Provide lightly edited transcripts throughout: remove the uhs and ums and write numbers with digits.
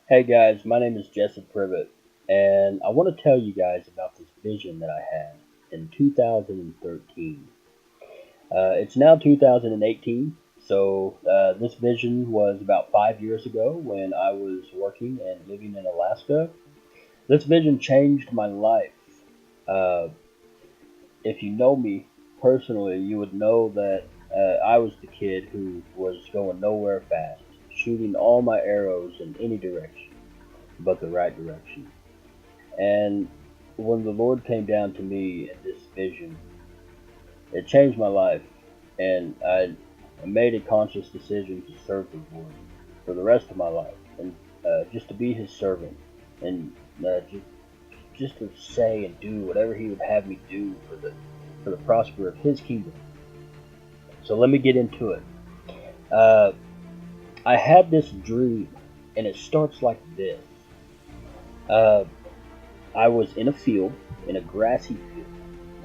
Hey guys, my name is Jesse Privet, and I want to tell you guys about this vision that I had in 2013. It's now 2018, so this vision was about 5 years ago when I was working and living in Alaska. This vision changed my life. Uh, if you know me personally, you would know that I was the kid who was going nowhere fast, shooting all my arrows in any direction but the right direction. And when the Lord came down to me in this vision, it changed my life. And I made a conscious decision to serve the Lord for the rest of my life and just to be His servant and just to say and do whatever He would have me do for the prosper of His kingdom. So let me get into it. Uh, I had this dream, and it starts like this. Uh, I was in a field, in a grassy field,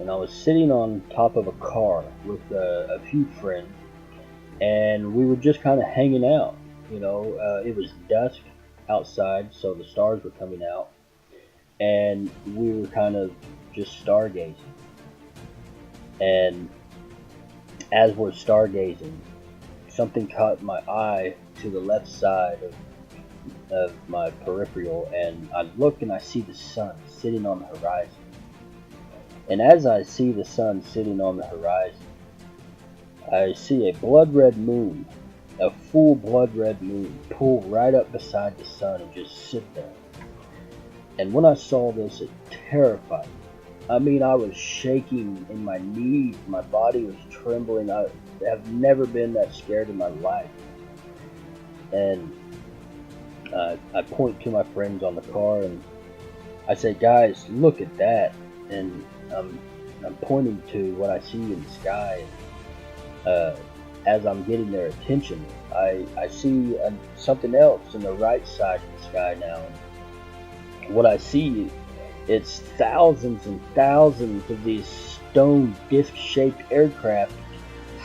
and I was sitting on top of a car with a few friends, and we were just kind of hanging out. It was dusk outside, so the stars were coming out, and we were kind of just stargazing. And as we're stargazing, something caught my eye to the left side of my peripheral, and I look and I see the sun sitting on the horizon. And as I see the sun sitting on the horizon, I see a blood red moon, a full blood red moon, pull right up beside the sun and just sit there. And when I saw this, it terrified me. I mean, I was shaking in my knees, my body was trembling. I have never been that scared in my life. And I point to my friends on the car and I say, guys, look at that. And I'm pointing to what I see in the sky. Uh, as I'm getting their attention, I see something else in the right side of the sky now. What I see, it's thousands and thousands of these stone disc-shaped aircraft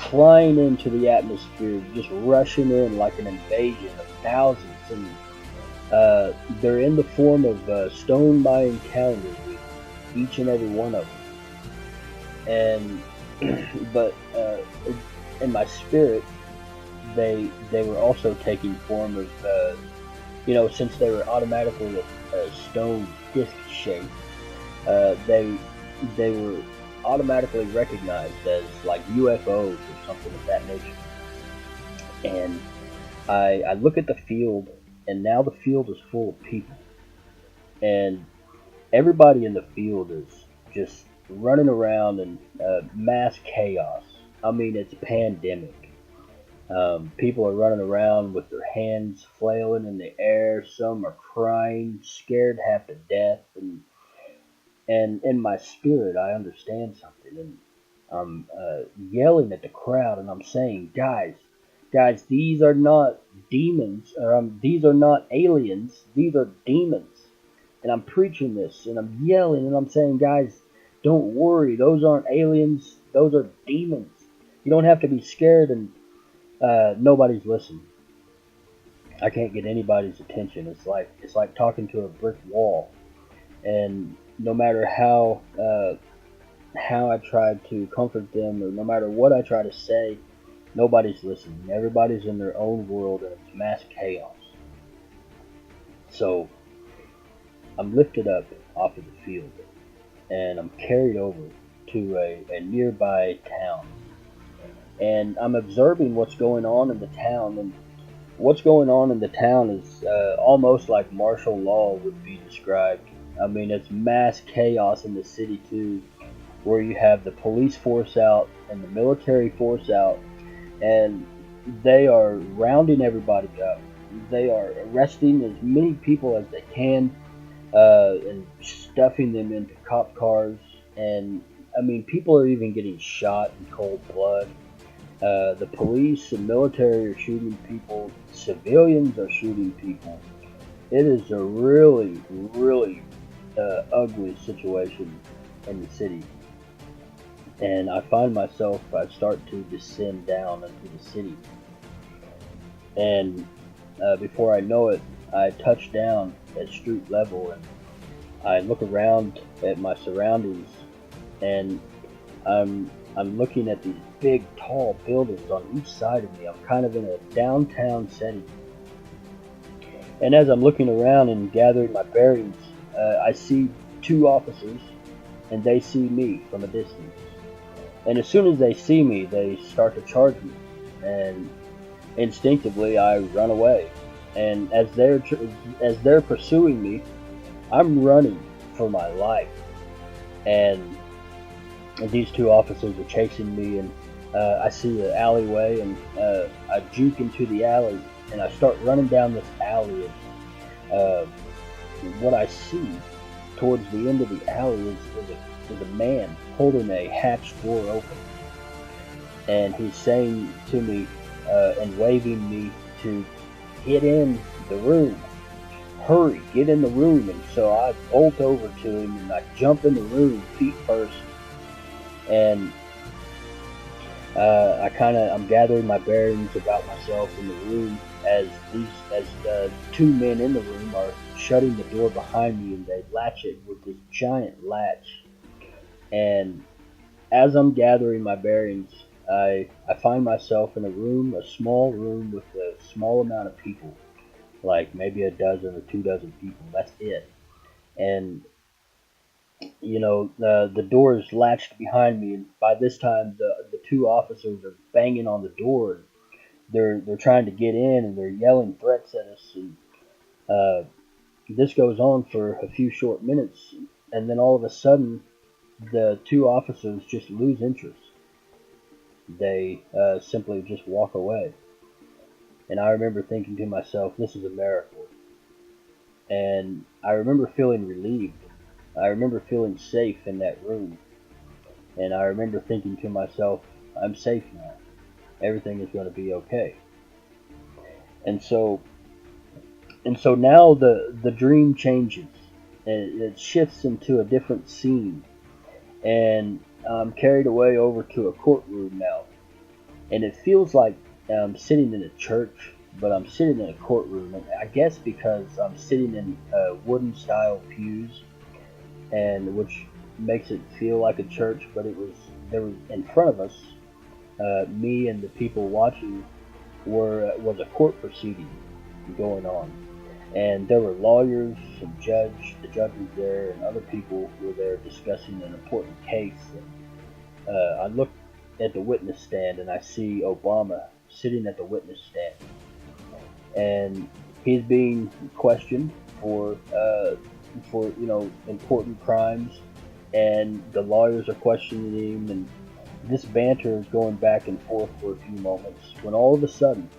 flying into the atmosphere, just rushing in like an invasion of thousands. And they're in the form of stone Mayan calendars, each and every one of them. And but in my spirit, they were also taking form of since they were automatically a stone disc shape, they were automatically recognized as like UFOs or something of that nature. And I look at the field, and now the field is full of people, and everybody in the field is just running around in mass chaos. I mean, it's a pandemic. People are running around with their hands flailing in the air. Some are crying, scared half to death, and in my spirit, I understand something, and I'm yelling at the crowd, and I'm saying, guys, these are not demons, or these are not aliens. These are demons, and I'm preaching this, and I'm yelling, and I'm saying, guys, don't worry. Those aren't aliens. Those are demons. You don't have to be scared, and nobody's listening. I can't get anybody's attention. It's like talking to a brick wall, and no matter how I try to comfort them, or no matter what I try to say, nobody's listening. Everybody's in their own world, and it's mass chaos. So I'm lifted up off of the field, and I'm carried over to a nearby town, and I'm observing what's going on in the town. And what's going on in the town is almost like martial law would be described. I mean, it's mass chaos in the city too, where you have the police force out and the military force out, and they are rounding everybody up. They are arresting as many people as they can, and stuffing them into cop cars. And I mean, people are even getting shot in cold blood. The police and military are shooting people. Civilians are shooting people. It is a really, really ugly situation in the city. And I find myself, I start to descend down into the city. And before I know it, I touch down at street level and I look around at my surroundings, and I'm looking at these big, tall buildings on each side of me. I'm kind of in a downtown setting, and as I'm looking around and gathering my bearings, I see two officers, and they see me from a distance. And as soon as they see me, they start to charge me, and instinctively I run away. And as they're pursuing me, I'm running for my life, and these two officers are chasing me. And I see an alleyway, and I juke into the alley, and I start running down this alley. And what I see towards the end of the alley is a man holding a hatch door open, and he's saying to me and waving me to get in the room. Hurry, get in the room. And so I bolt over to him and I jump in the room feet first, and I'm gathering my bearings about myself in the room as the two men in the room are shutting the door behind me, and they latch it with this giant latch. And as I'm gathering my bearings, I find myself in a small room with a small amount of people, like maybe a dozen or 2 dozen people. That's it. And the door is latched behind me, and by this time the two officers are banging on the door. And they're trying to get in, and they're yelling threats at us. And uh, this goes on for a few short minutes, and then all of a sudden the two officers just lose interest. They simply just walk away. And I remember thinking to myself, this is a miracle. And I remember feeling relieved. I remember feeling safe in that room. And I remember thinking to myself, I'm safe now. Everything is going to be okay. And so now the dream changes. It shifts into a different scene. And I'm carried away over to a courtroom now. And it feels like I'm sitting in a church, but I'm sitting in a courtroom. And I guess because I'm sitting in wooden style pews, and which makes it feel like a church. But there was in front of us, me and the people watching was a court proceeding going on, and there were lawyers, the judge was there, and other people were there discussing an important case. And I looked at the witness stand, and I see Obama sitting at the witness stand, and he's being questioned for important crimes, and the lawyers are questioning him, and this banter is going back and forth for a few moments when all of a sudden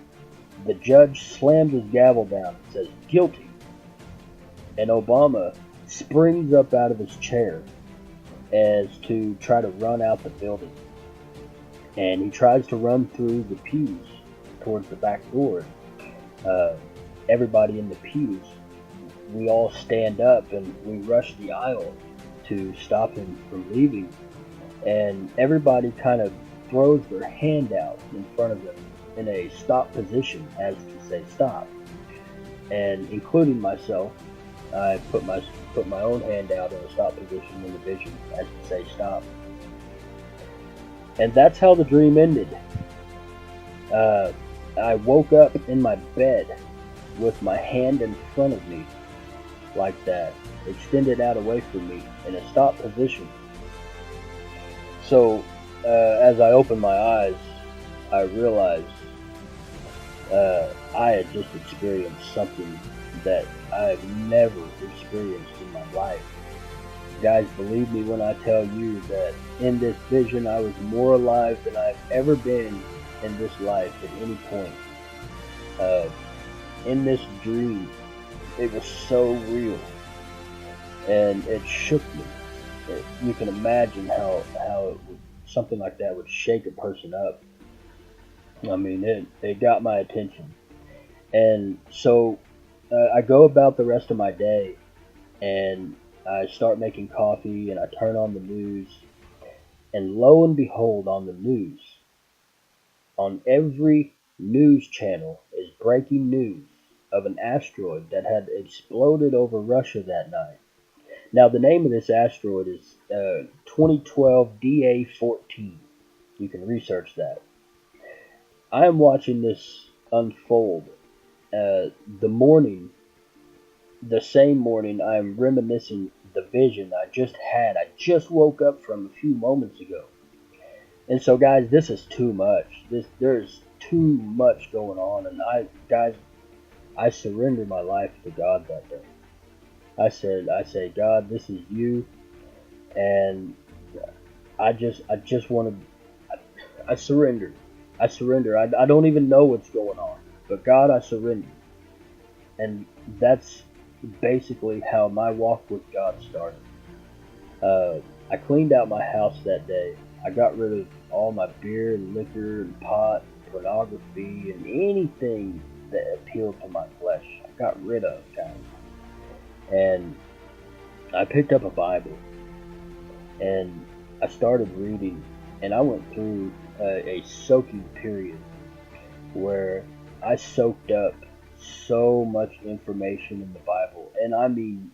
the judge slams his gavel down and says guilty, and Obama springs up out of his chair as to try to run out the building, and he tries to run through the pews towards the back door. Uh, Everybody in the pews, we all stand up and we rush the aisle to stop him from leaving, and everybody kind of throws their hand out in front of them in a stop position, as to say stop. And including myself, I put my own hand out in a stop position in the vision, as to say stop. And that's how the dream ended. I woke up in my bed with my hand in front of me, like that, extended out away from me in a stop position. So, as I opened my eyes, I realized I had just experienced something that I've never experienced in my life. Guys, believe me when I tell you that in this vision I was more alive than I've ever been in this life at any point. In this dream, it was so real, and it shook me. You can imagine how something like that would shake a person up. I mean, it got my attention. And so I go about the rest of my day, and I start making coffee, and I turn on the news, and lo and behold, on the news, on every news channel, is breaking news of an asteroid that had exploded over Russia that night. Now, the name of this asteroid is 2012 DA14. You can research that. I am watching this unfold. The morning, the same morning, I am reminiscing the vision I just had. I just woke up from a few moments ago. And so, guys, this is too much. There's too much going on, and I surrendered my life to God that day. I say, God, this is you, and I just want to. I surrender. I surrender. I don't even know what's going on, but God, I surrender, and that's basically how my walk with God started. I cleaned out my house that day. I got rid of all my beer and liquor and pot, pornography, and anything that appealed to my flesh. I got rid of, guys. And I picked up a Bible and I started reading, and I went through a soaking period where I soaked up so much information in the Bible, and I mean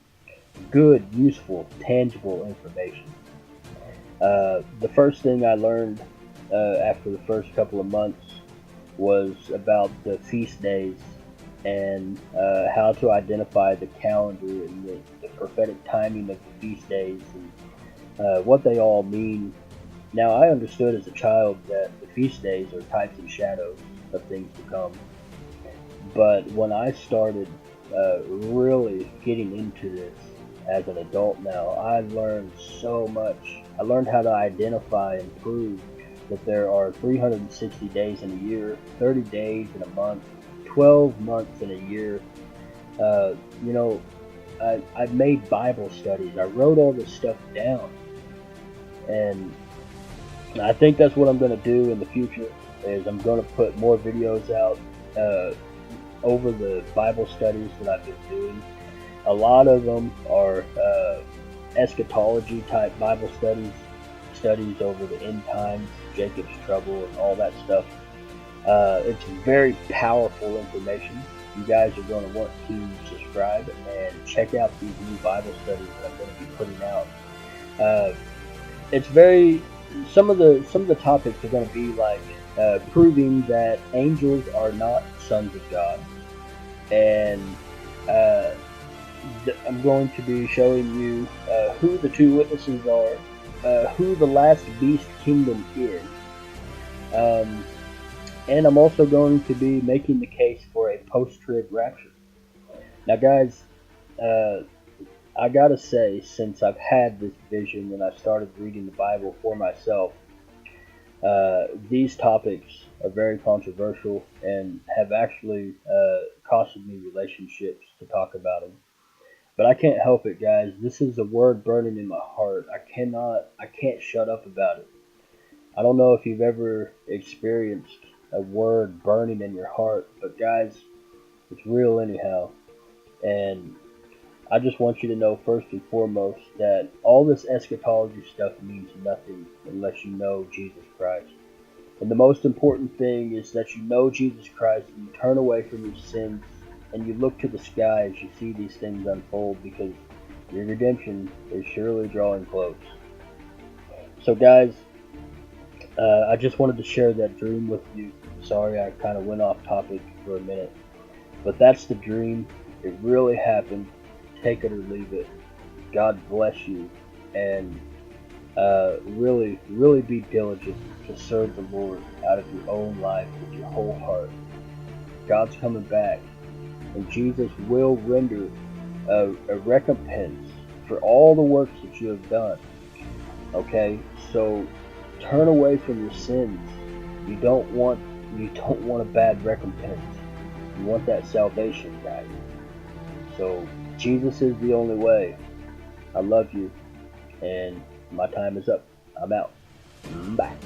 good, useful, tangible information. The first thing I learned after the first couple of months was about the feast days and how to identify the calendar and the prophetic timing of the feast days and what they all mean. Now, I understood as a child that the feast days are types and shadows of things to come, but when I started really getting into this as an adult now, I learned so much. I learned how to identify and prove that there are 360 days in a year, 30 days in a month, 12 months in a year. Uh, you know, I made Bible studies. I wrote all this stuff down, and I think that's what I'm going to do in the future. Is I'm going to put more videos out over the Bible studies that I've been doing. A lot of them are eschatology type Bible studies over the end times, Jacob's trouble, and all that stuff. It's very powerful information. You guys are going to want to subscribe and check out these new Bible studies that I'm going to be putting out. It's very some of the topics are going to be like proving that angels are not sons of God, and I'm going to be showing you who the two witnesses are, who the last beast kingdom is, and I'm also going to be making the case for a post-trib rapture. Now, guys, I gotta say, since I've had this vision and I started reading the Bible for myself, these topics are very controversial and have actually costed me relationships to talk about them. But I can't help it, guys. This is a word burning in my heart. I can't shut up about it. I don't know if you've ever experienced a word burning in your heart, but guys, it's real anyhow. And I just want you to know first and foremost that all this eschatology stuff means nothing unless you know Jesus Christ. And the most important thing is that you know Jesus Christ and you turn away from your sins and you look to the sky as you see these things unfold, because your redemption is surely drawing close. So guys, I just wanted to share that dream with you. Sorry I kind of went off topic for a minute, but that's the dream. It really happened. Take it or leave it. God bless you, and really, really be diligent to serve the Lord out of your own life with your whole heart. God's coming back, and Jesus will render a recompense for all the works that you have done. Okay, so turn away from your sins. You don't want a bad recompense. You want that salvation, guys. So Jesus is the only way. I love you, and my time is up. I'm out. Bye.